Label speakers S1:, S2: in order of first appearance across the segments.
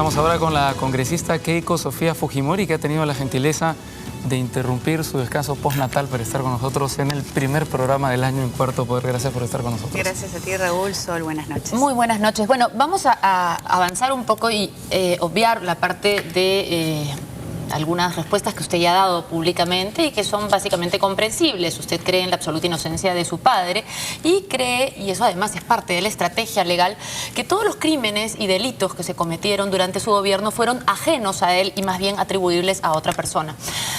S1: Estamos ahora con la congresista Keiko Sofía Fujimori, que ha tenido la gentileza de interrumpir su descanso postnatal para estar con nosotros en el primer programa del año en Cuarto Poder. Gracias por estar con nosotros.
S2: Gracias a ti, Raúl. Sol, buenas noches.
S3: Muy buenas noches. Bueno, vamos a avanzar un poco y obviar la parte de algunas respuestas que usted ya ha dado públicamente y que son básicamente comprensibles. Usted cree en la absoluta inocencia de su padre y cree, y eso además es parte de la estrategia legal, que todos los crímenes y delitos que se cometieron durante su gobierno fueron ajenos a él y más bien atribuibles a otra persona.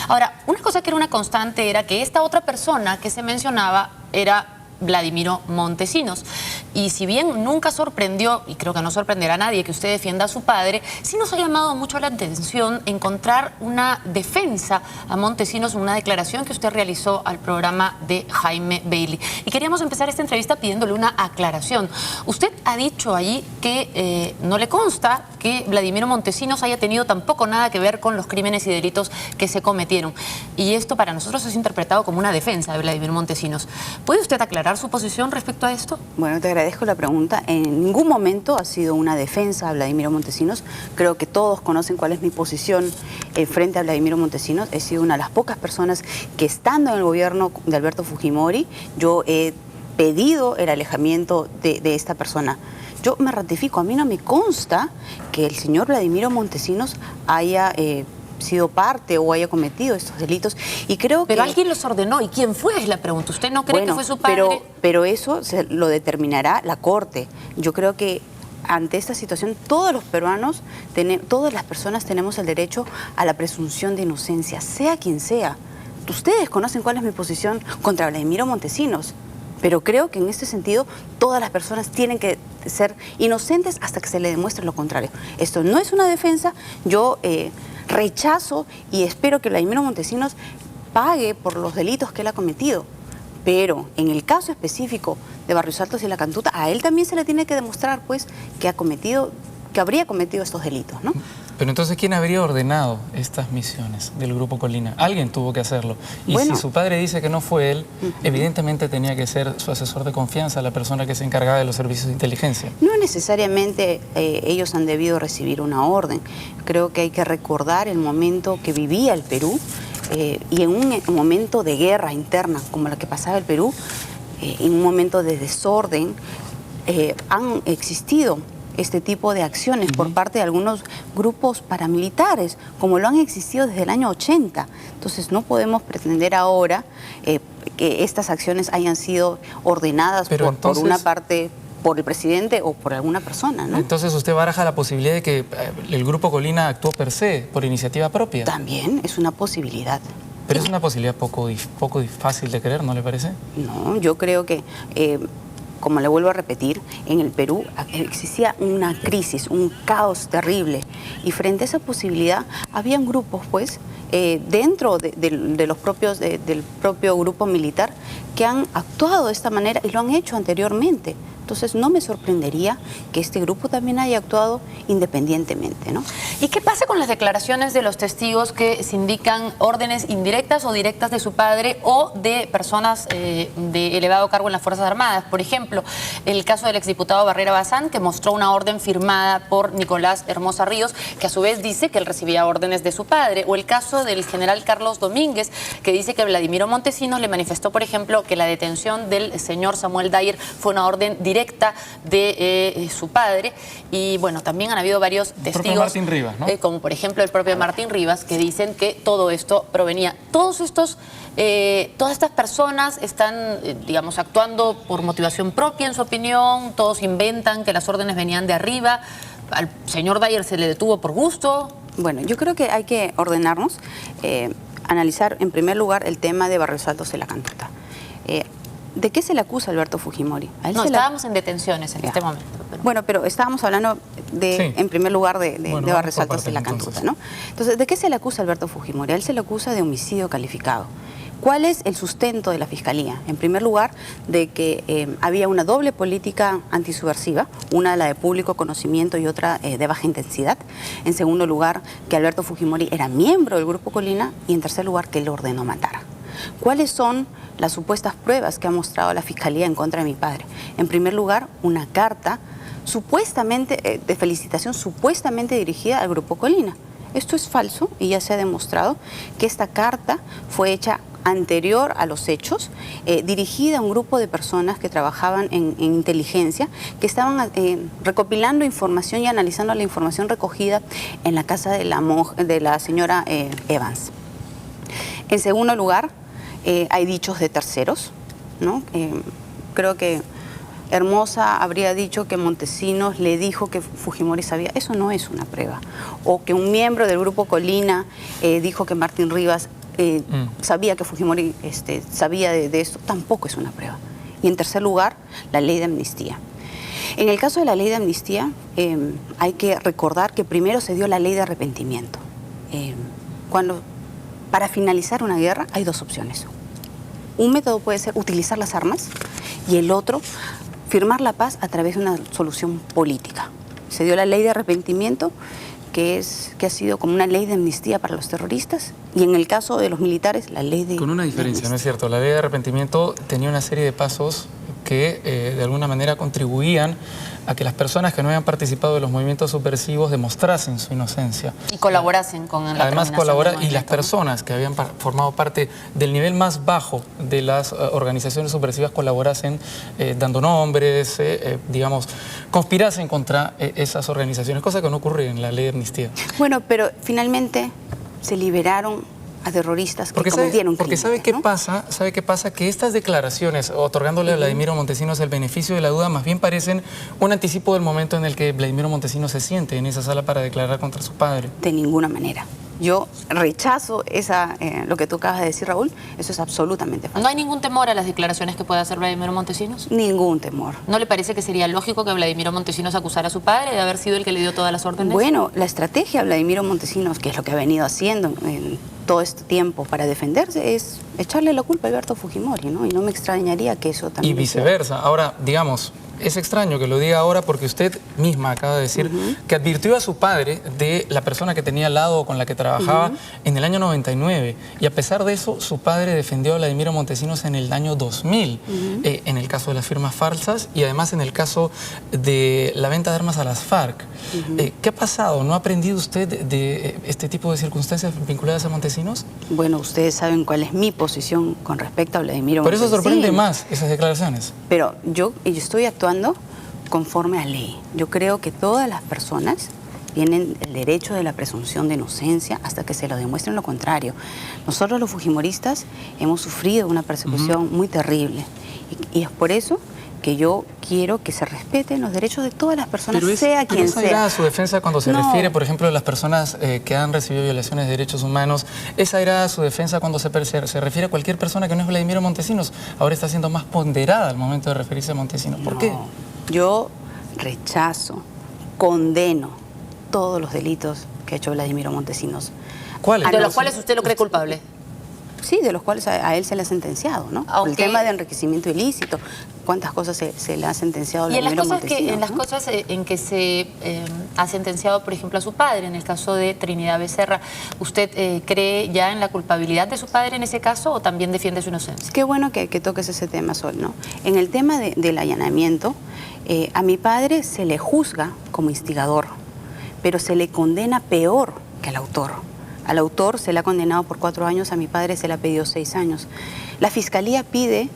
S3: Ahora, una cosa que era una constante era que esta otra persona que se mencionaba era Vladimiro Montesinos. Y si bien nunca sorprendió, y creo que no sorprenderá a nadie que usted defienda a su padre, sí nos ha llamado mucho la atención encontrar una defensa a Montesinos en una declaración que usted realizó al programa de Jaime Bailey. Y queríamos empezar esta entrevista pidiéndole una aclaración. Usted ha dicho allí que no le consta que Vladimiro Montesinos haya tenido tampoco nada que ver con los crímenes y delitos que se cometieron. Y esto para nosotros es interpretado como una defensa de Vladimiro Montesinos. ¿Puede usted aclarar su posición respecto a esto?
S2: Bueno, te agradezco la pregunta. En ningún momento ha sido una defensa a Vladimiro Montesinos. Creo que todos conocen cuál es mi posición frente a Vladimiro Montesinos. He sido una de las pocas personas que, estando en el gobierno de Alberto Fujimori, yo he pedido el alejamiento de esta persona. Yo me ratifico, a mí no me consta que el señor Vladimiro Montesinos haya sido parte o haya cometido estos delitos, y creo
S3: pero
S2: que
S3: alguien los ordenó. ¿Y quién fue? Es la pregunta. ¿Usted no cree que fue su padre?
S2: Pero eso lo determinará la Corte. Yo creo que ante esta situación todos los peruanos, todas las personas tenemos el derecho a la presunción de inocencia, sea quien sea. Ustedes conocen cuál es mi posición contra Vladimiro Montesinos, pero creo que en este sentido todas las personas tienen que ser inocentes hasta que se le demuestre lo contrario. Esto no es una defensa. Yo rechazo y espero que Vladimiro Montesinos pague por los delitos que él ha cometido. Pero en el caso específico de Barrios Altos y La Cantuta, a él también se le tiene que demostrar, pues, que habría cometido estos delitos, ¿no?
S1: Pero entonces, ¿quién habría ordenado estas misiones del Grupo Colina? Alguien tuvo que hacerlo. Y bueno, si su padre dice que no fue él, evidentemente tenía que ser su asesor de confianza, la persona que se encargaba de los servicios de inteligencia.
S2: No necesariamente ellos han debido recibir una orden. Creo que hay que recordar el momento que vivía el Perú, y en un momento de guerra interna como la que pasaba el Perú, en un momento de desorden, han existido este tipo de acciones por parte de algunos grupos paramilitares, como lo han existido desde el año 80. Entonces no podemos pretender ahora que estas acciones hayan sido ordenadas por una parte, por el presidente o por alguna persona, ¿no?
S1: Entonces usted baraja la posibilidad de que el Grupo Colina actuó per se, por iniciativa propia.
S2: También es una posibilidad.
S1: Pero es una posibilidad poco fácil de creer, ¿no le parece?
S2: No, yo creo que como le vuelvo a repetir, en el Perú existía una crisis, un caos terrible, y frente a esa posibilidad habían grupos, pues, dentro de los propios, del propio grupo militar, que han actuado de esta manera y lo han hecho anteriormente. Entonces no me sorprendería que este grupo también haya actuado independientemente, ¿no?
S3: ¿Y qué pasa con las declaraciones de los testigos que se indican órdenes indirectas o directas de su padre o de personas de elevado cargo en las Fuerzas Armadas? Por ejemplo, el caso del exdiputado Barrera Bazán, que mostró una orden firmada por Nicolás Hermosa Ríos, que a su vez dice que él recibía órdenes de su padre. O el caso del general Carlos Domínguez, que dice que Vladimiro Montesinos le manifestó, por ejemplo, que la detención del señor Samuel Dyer fue una orden directa de su padre. Y bueno, también han habido varios testigos,
S1: Martín Rivas, ¿no?
S3: Como por ejemplo el propio Martín Rivas, que dicen que todo esto provenía. Todas estas personas están, digamos, actuando por motivación propia, en su opinión. Todos inventan que las órdenes venían de arriba. Al señor Dyer se le detuvo por gusto.
S2: Bueno, yo creo que hay que ordenarnos, analizar en primer lugar el tema de Barrios Altos y La Cantuta. ¿De qué se le acusa a Alberto Fujimori?
S3: No, estábamos en detenciones en este momento.
S2: Pero... Bueno, pero estábamos hablando en primer lugar de Barrios Altos y La Cantuta, ¿no? Entonces, ¿de qué se le acusa a Alberto Fujimori? A él se le acusa de homicidio calificado. ¿Cuál es el sustento de la Fiscalía? En primer lugar, de que había una doble política antisubversiva, una la de público conocimiento y otra de baja intensidad. En segundo lugar, que Alberto Fujimori era miembro del Grupo Colina, y en tercer lugar, que él ordenó matar. ¿Cuáles son las supuestas pruebas que ha mostrado la Fiscalía en contra de mi padre? En primer lugar, una carta supuestamente de felicitación supuestamente dirigida al Grupo Colina. Esto es falso y ya se ha demostrado que esta carta fue hecha anterior a los hechos, dirigida a un grupo de personas que trabajaban en inteligencia, que estaban recopilando información y analizando la información recogida en la casa de la señora Evans. En segundo lugar, hay dichos de terceros, ¿no? Creo que Hermosa habría dicho que Montesinos le dijo que Fujimori sabía. Eso no es una prueba. O que un miembro del Grupo Colina dijo que Martín Rivas sabía que Fujimori sabía de esto. Tampoco es una prueba. Y en tercer lugar, la ley de amnistía. En el caso de la ley de amnistía, hay que recordar que primero se dio la ley de arrepentimiento. Para finalizar una guerra hay dos opciones. Un método puede ser utilizar las armas y el otro, firmar la paz a través de una solución política. Se dio la ley de arrepentimiento, que ha sido como una ley de amnistía para los terroristas, y en el caso de los militares, la ley de...
S1: Con una diferencia, ¿no es cierto? La ley de arrepentimiento tenía una serie de pasos que de alguna manera contribuían a que las personas que no habían participado de los movimientos subversivos demostrasen su inocencia.
S3: Y colaborasen con la
S1: Además y las personas que habían formado parte del nivel más bajo de las organizaciones subversivas colaborasen dando nombres, digamos, conspirasen contra esas organizaciones, cosa que no ocurre en la ley de amnistía.
S2: Bueno, pero finalmente se liberaron a terroristas que cometieron crímenes.
S1: Porque ¿sabe qué pasa? ¿Sabe qué pasa? Que estas declaraciones, otorgándole a Vladimiro Montesinos el beneficio de la duda, más bien parecen un anticipo del momento en el que Vladimiro Montesinos se siente en esa sala para declarar contra su padre.
S2: De ninguna manera. Yo rechazo lo que tú acabas de decir, Raúl. Eso es absolutamente falso.
S3: ¿No hay ningún temor a las declaraciones que pueda hacer Vladimiro Montesinos?
S2: Ningún temor.
S3: ¿No le parece que sería lógico que Vladimiro Montesinos acusara a su padre de haber sido el que le dio todas las órdenes?
S2: Bueno, la estrategia de Vladimiro Montesinos, que es lo que ha venido haciendo en todo este tiempo para defenderse, es echarle la culpa a Alberto Fujimori, ¿no? Y no me extrañaría que eso también...
S1: Y viceversa. Ahora, digamos... Es extraño que lo diga ahora porque usted misma acaba de decir que advirtió a su padre de la persona que tenía al lado o con la que trabajaba en el año 99. Y a pesar de eso, su padre defendió a Vladimiro Montesinos en el año 2000, en el caso de las firmas falsas y además en el caso de la venta de armas a las FARC. ¿Qué ha pasado? ¿No ha aprendido usted de este tipo de circunstancias vinculadas a Montesinos?
S2: Bueno, ustedes saben cuál es mi posición con respecto a Vladimiro Montesinos.
S1: Por eso sorprende más esas declaraciones.
S2: Pero yo estoy actuando conforme a ley. Yo creo que todas las personas tienen el derecho de la presunción de inocencia hasta que se lo demuestren lo contrario. Nosotros los fujimoristas hemos sufrido una persecución muy terrible y es por eso que yo quiero que se respeten los derechos de todas las personas, sea quien sea.
S1: ¿Esa era su defensa cuando se refiere, por ejemplo, a las personas que han recibido violaciones de derechos humanos? ¿Esa era su defensa cuando se refiere a cualquier persona que no es Vladimiro Montesinos? Ahora está siendo más ponderada al momento de referirse a Montesinos. ¿Por qué?
S2: Yo rechazo, condeno todos los delitos que ha hecho Vladimiro Montesinos.
S3: ¿Cuáles? ¿De los cuales usted lo cree culpable?
S2: Sí, de los cuales a él se le ha sentenciado, ¿no? El tema de enriquecimiento ilícito, cuántas cosas se le ha sentenciado a Vladimiro Montesinos.
S3: Y en las cosas en que se ha sentenciado, por ejemplo, a su padre, en el caso de Trinidad Becerra, ¿usted cree ya en la culpabilidad de su padre en ese caso o también defiende su inocencia?
S2: Qué bueno que toques ese tema, Sol, ¿no? En el tema del allanamiento, a mi padre se le juzga como instigador, pero se le condena peor que al autor. Al autor se le ha condenado por 4 años, a mi padre se le ha pedido 6 años. La Fiscalía pide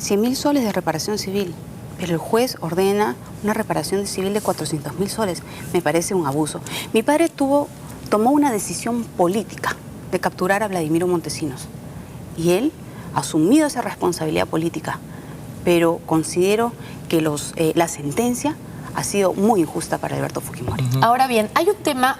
S2: 100.000 soles de reparación civil, pero el juez ordena una reparación civil de 400.000 soles. Me parece un abuso. Mi padre tomó una decisión política de capturar a Vladimiro Montesinos y él ha asumido esa responsabilidad política, pero considero que la sentencia ha sido muy injusta para Alberto Fujimori.
S3: Ahora bien, hay un tema,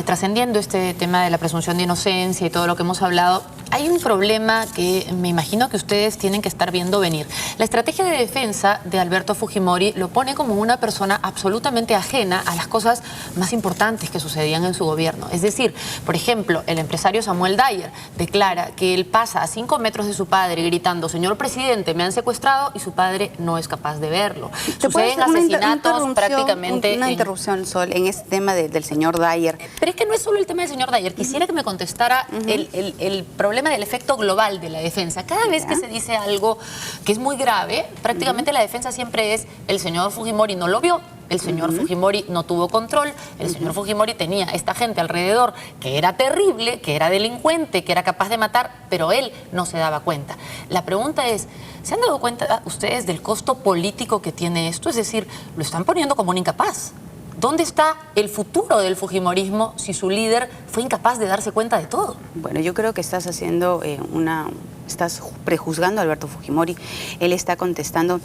S3: trascendiendo este tema de la presunción de inocencia y todo lo que hemos hablado, hay un problema que me imagino que ustedes tienen que estar viendo venir. La estrategia de defensa de Alberto Fujimori lo pone como una persona absolutamente ajena a las cosas más importantes que sucedían en su gobierno. Es decir, por ejemplo, el empresario Samuel Dyer declara que él pasa a 5 metros de su padre gritando: señor presidente, me han secuestrado, y su padre no es capaz de verlo. Suceden asesinatos prácticamente...
S2: Una interrupción, Sol, en este tema del señor Dyer.
S3: Pero es que no es solo el tema del señor Dyer. Quisiera que me contestara el problema problema del efecto global de la defensa. Cada vez que se dice algo que es muy grave, prácticamente la defensa siempre es: el señor Fujimori no lo vio, el señor Fujimori no tuvo control, el señor Fujimori tenía esta gente alrededor que era terrible, que era delincuente, que era capaz de matar, pero él no se daba cuenta. La pregunta es, ¿se han dado cuenta ustedes del costo político que tiene esto? Es decir, lo están poniendo como un incapaz. ¿Dónde está el futuro del fujimorismo si su líder fue incapaz de darse cuenta de todo?
S2: Bueno, yo creo que estás haciendo estás prejuzgando a Alberto Fujimori. Él está contestando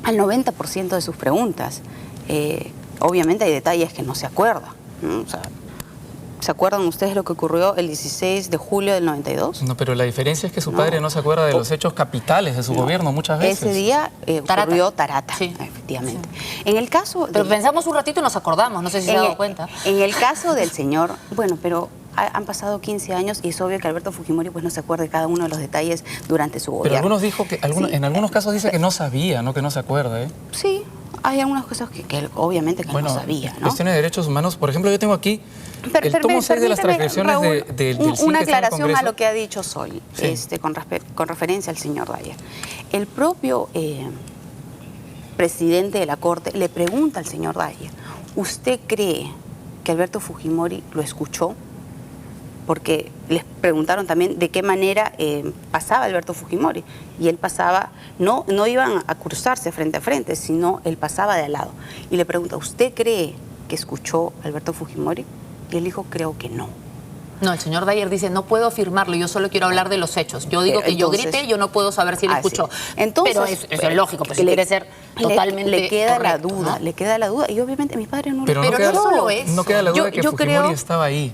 S2: al 90% de sus preguntas. Obviamente hay detalles que no se acuerda, ¿no? O sea, ¿se acuerdan ustedes lo que ocurrió el 16 de julio del 92?
S1: No, pero la diferencia es que su padre no se acuerda de los hechos capitales de su gobierno muchas veces.
S2: Ese día ocurrió Tarata,
S3: sí,
S2: efectivamente.
S3: Sí.
S2: En el caso...
S3: Pero pensamos un ratito y nos acordamos, no sé si se ha dado cuenta.
S2: En el caso del señor, bueno, pero han pasado 15 años y es obvio que Alberto Fujimori pues no se acuerda de cada uno de los detalles durante su gobierno.
S1: Pero algunos dijo que, en algunos casos dice que no sabía, no que no se acuerda, ¿eh?
S2: Sí, hay algunas cosas que obviamente que no sabía, ¿no?
S1: Cuestiones de derechos humanos, por ejemplo, yo tengo aquí el tomo 6 de las transcripciones
S2: Raúl,
S1: del
S2: una
S1: CIN
S2: aclaración a lo que ha dicho Sol,
S1: sí.
S2: con referencia al señor Dyer. El propio presidente de la Corte le pregunta al señor Dyer, ¿usted cree que Alberto Fujimori lo escuchó? Porque les preguntaron también de qué manera pasaba Alberto Fujimori. Y él pasaba, no iban a cruzarse frente a frente, sino él pasaba de al lado. Y le pregunta, ¿usted cree que escuchó a Alberto Fujimori? Y él dijo, creo que no.
S3: No, el señor Dyer dice, no puedo afirmarlo, yo solo quiero hablar de los hechos. Yo digo que entonces, yo grité, yo no puedo saber si él escuchó.
S2: Entonces,
S3: pero eso es lógico, pues si quiere ser totalmente
S2: le queda
S3: correcto,
S2: la duda, ¿no? Le queda la duda. Y obviamente mi padre no
S1: pero
S2: lo...
S1: Pero
S3: no solo eso.
S1: No queda la duda que Fujimori estaba ahí.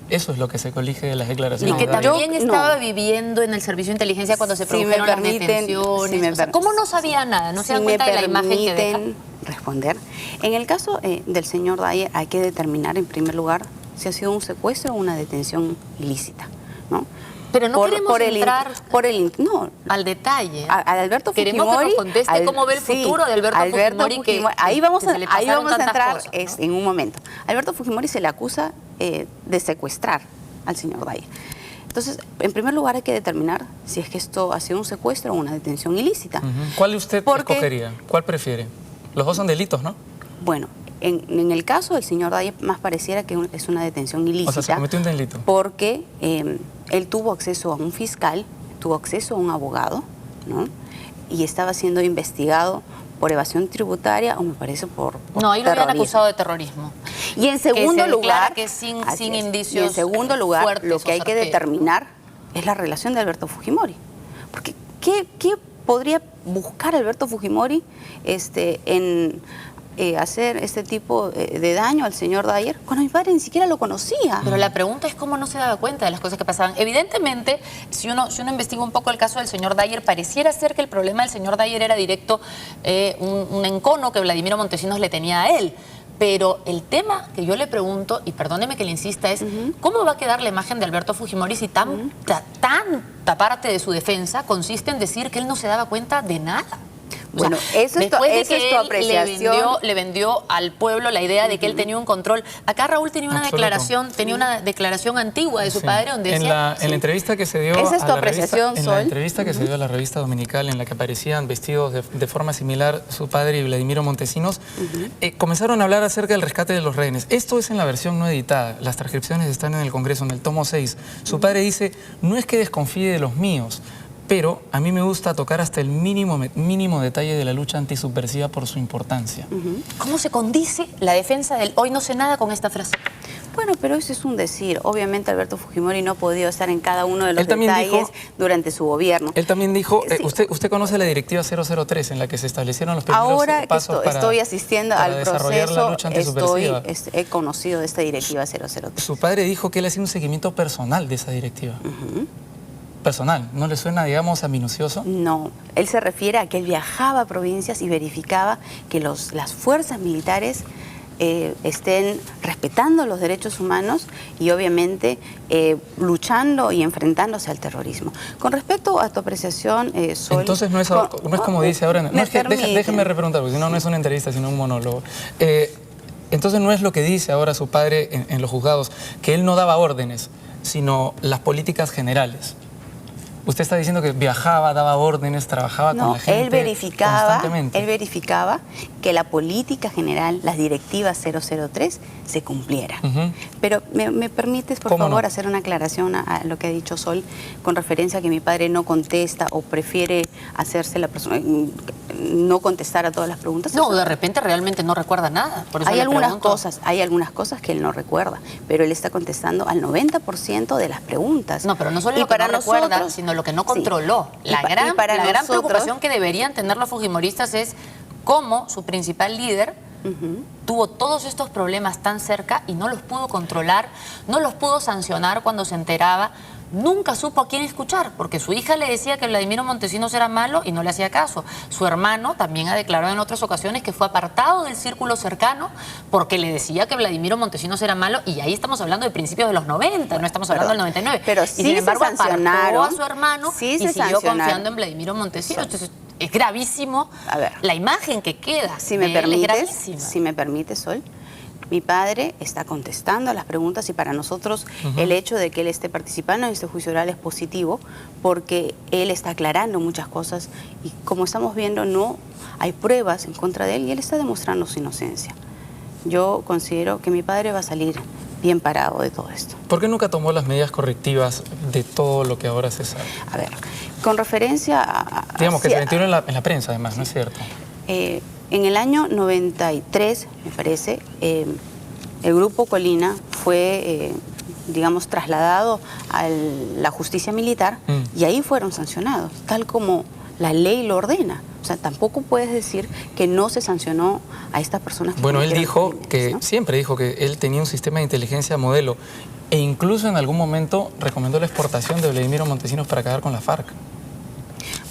S1: Eso es lo que se colige de las declaraciones.
S3: Y que también estaba viviendo en el servicio de inteligencia cuando se produjeron las detenciones. ¿Cómo no sabía nada? ¿No se dan cuenta de la imagen que deja?
S2: Responder. En el caso del señor Dyer hay que determinar en primer lugar si ha sido un secuestro o una detención ilícita, ¿no?
S3: Pero no queremos entrar
S2: al
S3: detalle.
S2: A Alberto Fujimori.
S3: Queremos que nos conteste cómo ve el futuro de Alberto Fujimori.
S2: Ahí vamos a entrar cosas, ¿no? En un momento. Alberto Fujimori se le acusa de secuestrar al señor Dyer. Entonces, en primer lugar hay que determinar si es que esto ha sido un secuestro o una detención ilícita.
S1: ¿Cuál usted escogería? ¿Cuál prefiere? Los dos son delitos, ¿no?
S2: Bueno, en el caso del señor Dyer más pareciera que es una detención ilícita.
S1: O sea, se cometió un delito.
S2: Porque él tuvo acceso a un fiscal, tuvo acceso a un abogado, ¿no? Y estaba siendo investigado por evasión tributaria o me parece por
S3: no, ahí lo habían acusado de terrorismo.
S2: Y en segundo lugar,
S3: que sin indicios
S2: y en segundo lugar,
S3: fuertes
S2: lo que hay que determinar es la relación de Alberto Fujimori. Porque ¿qué podría buscar Alberto Fujimori en hacer este tipo de daño al señor Dyer cuando mi padre ni siquiera lo conocía?
S3: Pero la pregunta es cómo no se daba cuenta de las cosas que pasaban. Evidentemente, si uno investiga un poco el caso del señor Dyer, pareciera ser que el problema del señor Dyer era directo un encono que Vladimiro Montesinos le tenía a él. Pero el tema que yo le pregunto, y perdóneme que le insista, es ¿cómo va a quedar la imagen de Alberto Fujimori si tanta parte de su defensa consiste en decir que él no se daba cuenta de nada?
S2: Bueno,
S3: después de que
S2: tu apreciación.
S3: le vendió al pueblo la idea de que él tenía un control. Acá Raúl tenía una declaración antigua de su padre donde decía...
S1: En la entrevista que se dio
S2: ¿Esa es tu apreciación, Sol?
S1: En la entrevista que se dio a la revista dominical en la que aparecían vestidos de forma similar su padre y Vladimiro Montesinos, comenzaron a hablar acerca del rescate de los rehenes. Esto es en la versión no editada. Las transcripciones están en el Congreso, en el tomo 6. Su padre dice, no es que desconfíe de los míos, pero a mí me gusta tocar hasta el mínimo detalle de la lucha antisubversiva por su importancia.
S3: ¿Cómo se condice la defensa del hoy no sé nada con esta frase?
S2: Bueno, pero eso es un decir. Obviamente Alberto Fujimori no ha podido estar en cada uno de los detalles durante su gobierno.
S1: Él también dijo, usted conoce la directiva 003 en la que se establecieron los primeros pasos para
S2: estoy asistiendo al
S1: desarrollar
S2: proceso,
S1: la lucha antisubversiva.
S2: He conocido de esta directiva 003.
S1: Su padre dijo que él hacía un seguimiento personal de esa directiva. Personal, ¿no le suena, digamos, a minucioso?
S2: No, él se refiere a que él viajaba a provincias y verificaba que las fuerzas militares estén respetando los derechos humanos y obviamente luchando y enfrentándose al terrorismo. Con respecto a tu apreciación, Sol...
S1: Entonces no es como dice ahora... No, es que, déjeme repreguntar, porque si no es una entrevista, sino un monólogo. Entonces no es lo que dice ahora su padre en los juzgados, que él no daba órdenes, sino las políticas generales. Usted está diciendo que viajaba, daba órdenes, trabajaba con la gente
S2: él verificaba que la política general, las directivas 003, se cumplieran. Pero ¿me permites, por favor, hacer una aclaración a lo que ha dicho Sol con referencia a que mi padre no contesta o prefiere hacerse la persona, no contestar a todas las preguntas?
S3: No, de repente realmente no recuerda nada. Por eso
S2: hay algunas cosas que él no recuerda, pero él está contestando al 90% de las preguntas.
S3: No, pero no solo lo que no recuerda, sino lo que no controló. La gran preocupación que deberían tener los fujimoristas es cómo su principal líder tuvo todos estos problemas tan cerca y no los pudo controlar, no los pudo sancionar cuando se enteraba. Nunca supo a quién escuchar, porque su hija le decía que Vladimiro Montesinos era malo y no le hacía caso. Su hermano también ha declarado en otras ocasiones que fue apartado del círculo cercano porque le decía que Vladimiro Montesinos era malo, y ahí estamos hablando de principios de los 90, no estamos hablando del 99.
S2: Pero
S3: y sin embargo apartó a su hermano
S2: y
S3: siguió confiando en Vladimiro Montesinos. Entonces es gravísimo la imagen que queda.
S2: Si me permite, Sol, mi padre está contestando a las preguntas, y para nosotros el hecho de que él esté participando en este juicio oral es positivo, porque él está aclarando muchas cosas y, como estamos viendo, no hay pruebas en contra de él y él está demostrando su inocencia. Yo considero que mi padre va a salir bien parado de todo esto.
S1: ¿Por qué nunca tomó las medidas correctivas de todo lo que ahora se sabe?
S2: A ver, con referencia a...
S1: Digamos que se metió en la prensa, además, ¿no es cierto?
S2: En el año 93, me parece, el Grupo Colina fue, digamos, trasladado a la justicia militar y ahí fueron sancionados, tal como la ley lo ordena. O sea, tampoco puedes decir que no se sancionó a estas personas.
S1: Bueno, él dijo que, siempre dijo que él tenía un sistema de inteligencia modelo, e incluso en algún momento recomendó la exportación de Vladimiro Montesinos para acabar con la FARC.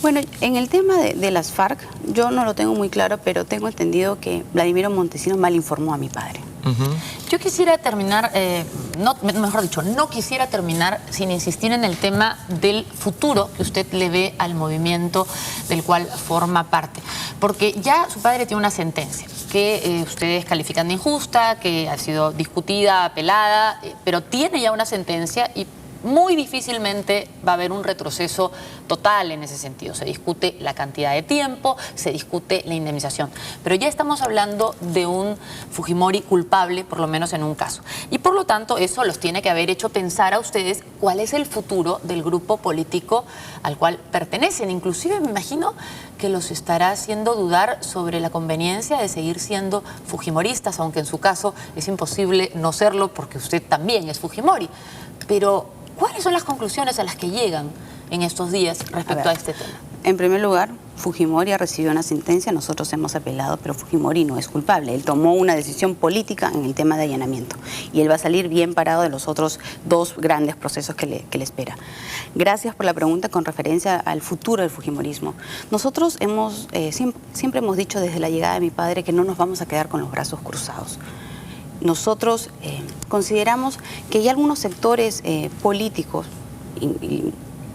S2: Bueno, en el tema de las FARC, yo no lo tengo muy claro, pero tengo entendido que Vladimiro Montesinos mal informó a mi padre.
S3: Yo quisiera terminar, no quisiera terminar sin insistir en el tema del futuro que usted le ve al movimiento del cual forma parte. Porque ya su padre tiene una sentencia que ustedes califican de injusta, que ha sido discutida, apelada, pero tiene ya una sentencia y muy difícilmente va a haber un retroceso total en ese sentido. Se discute la cantidad de tiempo, se discute la indemnización. Pero ya estamos hablando de un Fujimori culpable, por lo menos en un caso. Y por lo tanto, eso los tiene que haber hecho pensar a ustedes cuál es el futuro del grupo político al cual pertenecen. Inclusive me imagino que los estará haciendo dudar sobre la conveniencia de seguir siendo fujimoristas, aunque en su caso es imposible no serlo porque usted también es Fujimori. Pero ¿cuáles son las conclusiones a las que llegan en estos días respecto a este tema?
S2: En primer lugar, Fujimori ha recibido una sentencia, nosotros hemos apelado, pero Fujimori no es culpable. Él tomó una decisión política en el tema de allanamiento y él va a salir bien parado de los otros dos grandes procesos que le espera. Gracias por la pregunta con referencia al futuro del fujimorismo. Nosotros siempre hemos dicho desde la llegada de mi padre que no nos vamos a quedar con los brazos cruzados. Nosotros consideramos que hay algunos sectores políticos y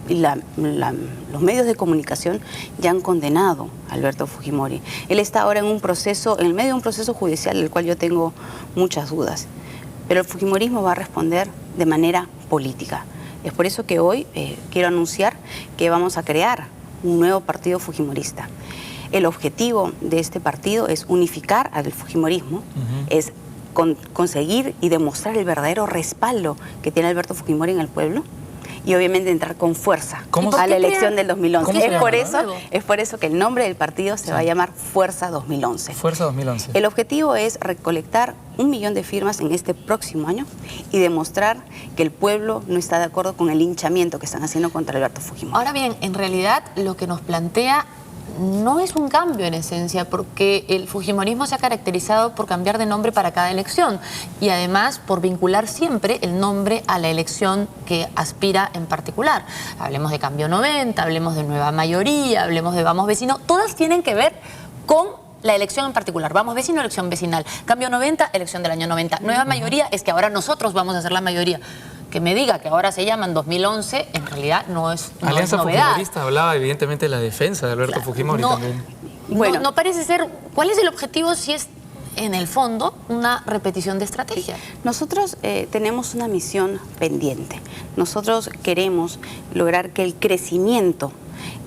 S2: los medios de comunicación ya han condenado a Alberto Fujimori. Él está ahora en el medio de un proceso judicial del cual yo tengo muchas dudas. Pero el fujimorismo va a responder de manera política. Es por eso que hoy quiero anunciar que vamos a crear un nuevo partido fujimorista. El objetivo de este partido es unificar al fujimorismo, es conseguir y demostrar el verdadero respaldo que tiene Alberto Fujimori en el pueblo y obviamente entrar con fuerza a la elección del 2011. Es por eso que el nombre del partido se va a llamar Fuerza 2011.
S1: Fuerza 2011.
S2: El objetivo es recolectar 1 millón de firmas en este próximo año y demostrar que el pueblo no está de acuerdo con el linchamiento que están haciendo contra Alberto Fujimori.
S3: Ahora bien, en realidad lo que nos plantea no es un cambio en esencia, porque el fujimorismo se ha caracterizado por cambiar de nombre para cada elección y además por vincular siempre el nombre a la elección que aspira en particular. Hablemos de Cambio 90, hablemos de Nueva Mayoría, hablemos de Vamos Vecino, todas tienen que ver con la elección en particular. Vamos Vecino, elección vecinal. Cambio 90, elección del año 90. Nueva Mayoría es que ahora nosotros vamos a ser la mayoría. Que me diga que ahora se llaman 2011, en realidad no es novedad.
S1: Alianza Fujimorista hablaba evidentemente de la defensa de Alberto Fujimori también.
S3: Bueno, no parece ser. ¿Cuál es el objetivo si es en el fondo, una repetición de estrategia.
S2: Nosotros tenemos una misión pendiente. Nosotros queremos lograr que el crecimiento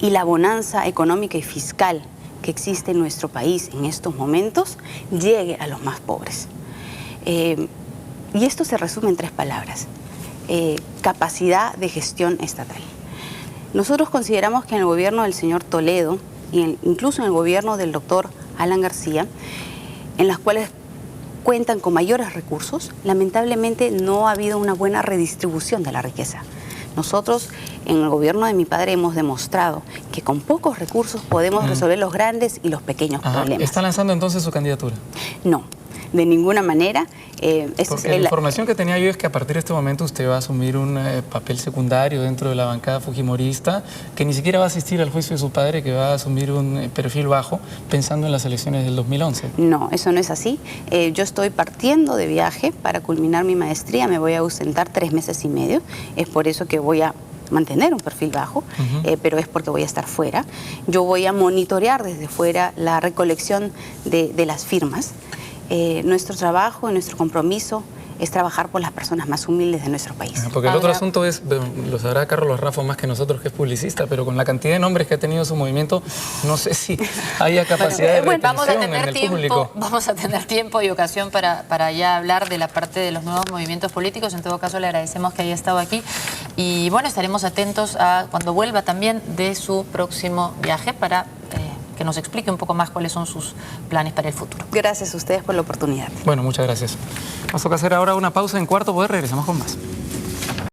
S2: y la bonanza económica y fiscal que existe en nuestro país en estos momentos llegue a los más pobres. Y esto se resume en 3 palabras. Capacidad de gestión estatal. Nosotros consideramos que en el gobierno del señor Toledo, incluso en el gobierno del doctor Alan García, en las cuales cuentan con mayores recursos, lamentablemente no ha habido una buena redistribución de la riqueza. Nosotros en el gobierno de mi padre hemos demostrado que con pocos recursos podemos resolver los grandes y los pequeños problemas.
S1: ¿Está lanzando entonces su candidatura?
S2: No, de ninguna manera.
S1: Porque la información que tenía yo es que a partir de este momento usted va a asumir un papel secundario dentro de la bancada fujimorista, que ni siquiera va a asistir al juicio de su padre, que va a asumir un perfil bajo pensando en las elecciones del 2011.
S2: No, eso no es así. Yo estoy partiendo de viaje para culminar mi maestría, me voy a ausentar 3 meses y medio, es por eso que voy a mantener un perfil bajo, pero es porque voy a estar fuera. Yo voy a monitorear desde fuera la recolección de las firmas. Nuestro trabajo, nuestro compromiso es trabajar por las personas más humildes de nuestro país.
S1: Porque el otro asunto es, lo sabrá Carlos Raffo más que nosotros, que es publicista, pero con la cantidad de nombres que ha tenido su movimiento, no sé si haya capacidad de retención en el público.
S3: Vamos a tener tiempo y ocasión para ya hablar de la parte de los nuevos movimientos políticos. En todo caso, le agradecemos que haya estado aquí. Y bueno, estaremos atentos a cuando vuelva también de su próximo viaje para que nos explique un poco más cuáles son sus planes para el futuro.
S2: Gracias a ustedes por la oportunidad.
S1: Bueno, muchas gracias. Nos toca hacer ahora una pausa en Cuarto Poder, regresamos con más.